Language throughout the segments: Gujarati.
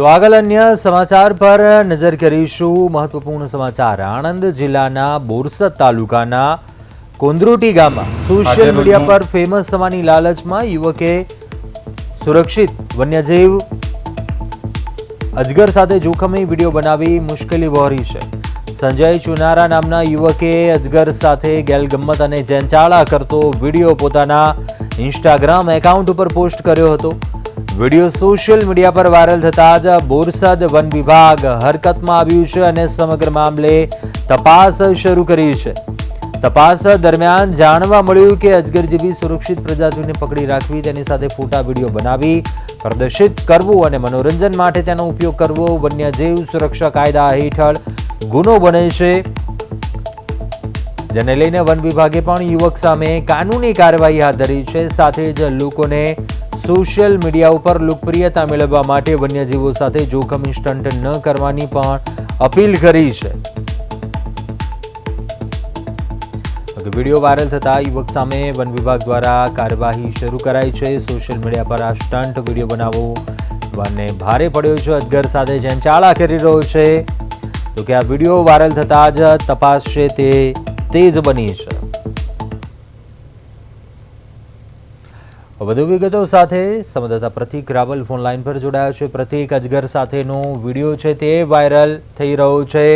તો આગળ અન્ય સમાચાર પર નજર કરીશું। મહત્વપૂર્ણ સમાચાર આણંદ જિલ્લાના બોરસદ તાલુકાના કોંદરોટી ગામમાં સોશિયલ મીડિયા પર ફેમસ થવાની લાલચમાં યુવકે સુરક્ષિત વન્યજીવ અજગર સાથે જોખમી વિડીયો બનાવી મુશ્કેલી વહોરી છે। સંજય ચુનારા નામના યુવકે અજગર સાથે ગેલગમ્મત અને જેંચાળા કરતો વિડીયો પોતાના ઇન્સ્ટાગ્રામ એકાઉન્ટ ઉપર પોસ્ટ કર્યો હતો। વિડીયો સોશિયલ મીડિયા પર વાયરલ થતા જ બોરસદ વન વિભાગ હરકતમાં આવ્યું છે અને સમગ્ર મામલે તપાસ શરૂ કરી છે। તપાસ દરમિયાન જાણવા મળ્યું કે અજગર જેવી સુરક્ષિત પ્રજાતિઓને પકડી રાખવી, તેની સાથે ફોટા વિડીયો બનાવી પ્રદર્શિત કરવું અને મનોરંજન માટે તેનો ઉપયોગ કરવો વન્યજીવ સુરક્ષા કાયદા હેઠળ ગુનો બને છે, જેને લઈને વન વિભાગે પણ યુવક સામે કાનૂની કાર્યવાહી હાથ ધરી છે। સાથે જ લોકોને સોશિયલ મીડિયા ઉપર લોકપ્રિયતા મેળવવા માટે વન્યજીવો સાથે જોખમી સ્ટન્ટ ન કરવાની પણ અપીલ કરી છે। વિડીયો વાયરલ થતા યુવક સામે વન વિભાગ દ્વારા કાર્યવાહી શરૂ કરાઈ છે। સોશિયલ મીડિયા પર આ સ્ટન્ટ વિડીયો બનાવવો વનને ભારે પડ્યો છે। અજગર સાથે જેંચાળા કરી રહ્યો છે, તો કે આ વિડીયો વાયરલ થતા જ તપાસ છે તે તેજ બની છે। વધુ વિગતો સાથે સંવાદદાતા પ્રતિક રાવલ ફોન લાઈન પર જોડાયા છે। પ્રતિક, અજગર સાથેનો વિડીયો છે તે વાયરલ થઈ રહ્યો છે,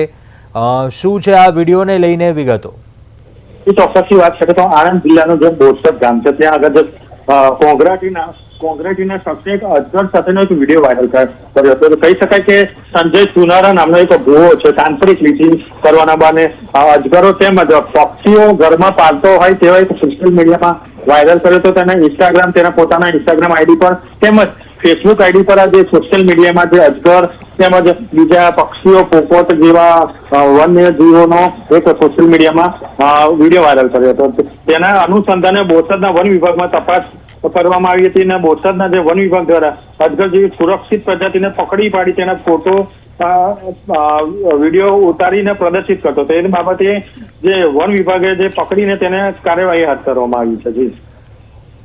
શું છે આ વિડીયોને લઈને વિગતો? ચોક્કસથી વાત કરીએ તો આણંદ જિલ્લાનું જે બોરસદ ગામ છે ત્યાં આગળ કોંગ્રેટીના શખ્સે એક અજગર સાથેનો એક વિડીયો વાયરલ કર્યો હતો। કહી શકાય કે સંજય ચુનારા નામનો એક ભૂવો છે, તાંત્રિક લીટી કરવાના બહાને અજગરો તેમજ પક્ષીઓ ઘરમાં પાલતો હોય તેવા એક સોશિયલ મીડિયામાં વાયરલ કર્યો હતો। તેના પોતાના ઇન્સ્ટાગ્રામ આઈડી પર તેમજ ફેસબુક આઈડી પર આ જે સોશિયલ મીડિયામાં જે અજગર તેમજ બીજા પક્ષીઓ, પોપટ જેવા વન્ય જીવોનો એક સોશિયલ મીડિયામાં વિડીયો વાયરલ કર્યો હતો। તેના અનુસંધાને બોરસદના વન વિભાગમાં તપાસ કરવામાં આવી હતી અને બોરસદના જે વન વિભાગ દ્વારા અજગર જેવી સુરક્ષિત પ્રજાતિને પકડી પાડી તેના ફોટો વિડીયો ઉતારીને પ્રદર્શિત કરતો હતો। એ બાબતે જે વન વિભાગે જે પકડીને તેને કાર્યવાહી હાથ ધરવામાં આવી છે। જી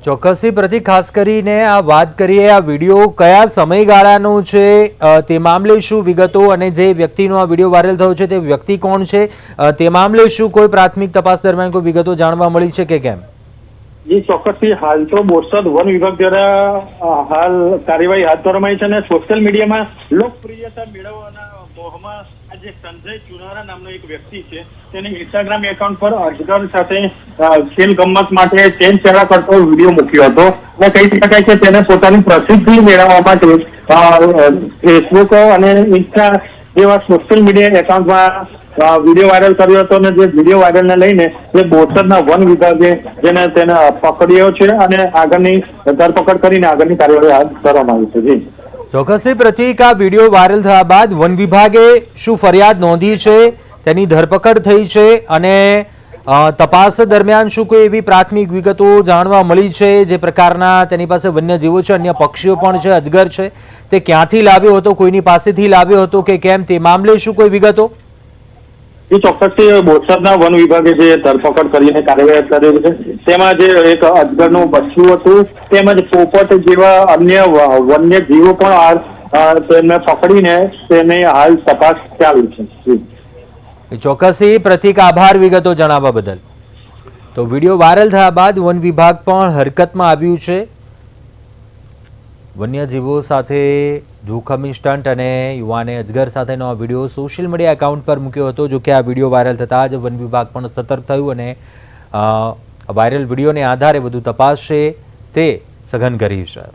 ચોક્કસથી પ્રતિક, ખાસ કરીને આ વાત કરીએ આ વિડીયો કયા સમયગાળાનો છે, તે મામલે શું વિગતો, અને જે વ્યક્તિનો આ વિડીયો વાયરલ થયો છે તે વ્યક્તિ કોણ છે, તે મામલે શું કોઈ પ્રાથમિક તપાસ દરમિયાન કોઈ વિગતો જાણવા મળી છે કે કેમ? જી ચોક્કસથી હાલ તો બોરસદ વન વિભાગ દ્વારા હાલ કાર્યવાહી હાથ ધરવામાં આવી છે અને સોશિયલ મીડિયામાં લોકપ્રિયતા મેળવવાના મોહમાં આજે સંજય ચુનારા નામનો એક વ્યક્તિ છે તેને ઇન્સ્ટાગ્રામ એકાઉન્ટ પર અજગર સાથે ખેલ ગમ્મત માટે ચેનચેડા કરતો વિડીયો મૂક્યો હતો અને કહી શકાય કે તેને પોતાની પ્રસિદ્ધિ મેળવવા માટે ફેસબુક અને ઇન્સ્ટા જેવા સોશિયલ મીડિયા એકાઉન્ટમાં વિડીયો વાયરલ કર્યો હતો અને જે વિડીયો વાયરલને લઈને જે બોરસદના વન વિભાગે તેને પકડ્યો છે અને આગળની ધરપકડ કરીને આગળની કાર્યવાહી હાથ ધરવામાં આવી છે। જી ચોક્કસથી પ્રતિક, આ વિડીયો વાયરલ થયા બાદ વન વિભાગે શું ફરિયાદ નોંધી છે, તેની ધરપકડ થઈ છે અને તપાસ દરમિયાન શું કોઈ એવી પ્રાથમિક વિગતો જાણવા મળી છે જે પ્રકારના તેની પાસે વન્યજીવો છે, અન્ય પક્ષીઓ પણ છે, અજગર છે, તે ક્યાંથી લાવ્યો હતો, કોઈની પાસેથી લાવ્યો હતો કે કેમ, તે મામલે શું કોઈ વિગતો? એ ચોક્કસથી બોરસદના વન વિભાગે જે ધરપકડ કરીને કાર્યવાહી કરી છે તેમાં જે એક અજગરનું બચ્ચું હતું તેમજ પોપટ જેવા અન્ય વન્ય જીવો પણ તેમને પકડીને તેની હાલ તપાસ ચાલુ છે। ચોક્કસથી પ્રતિક, આભાર વિગતો જણાવવા બદલ। તો વિડીયો વાયરલ થયા બાદ વન વિભાગ પણ હરકતમાં આવ્યું છે। વન્યજીવો સાથે જોખમી સ્ટન્ટ અને યુવાને અજગર સાથેનો આ વિડીયો સોશિયલ મીડિયા એકાઉન્ટ પર મૂક્યો હતો। જો કે આ વિડીયો વાયરલ થતાં જ વન વિભાગ પણ સતર્ક થયું અને વાયરલ વિડીયોને આધારે વધુ તપાસ છે તે સઘન કરી છે।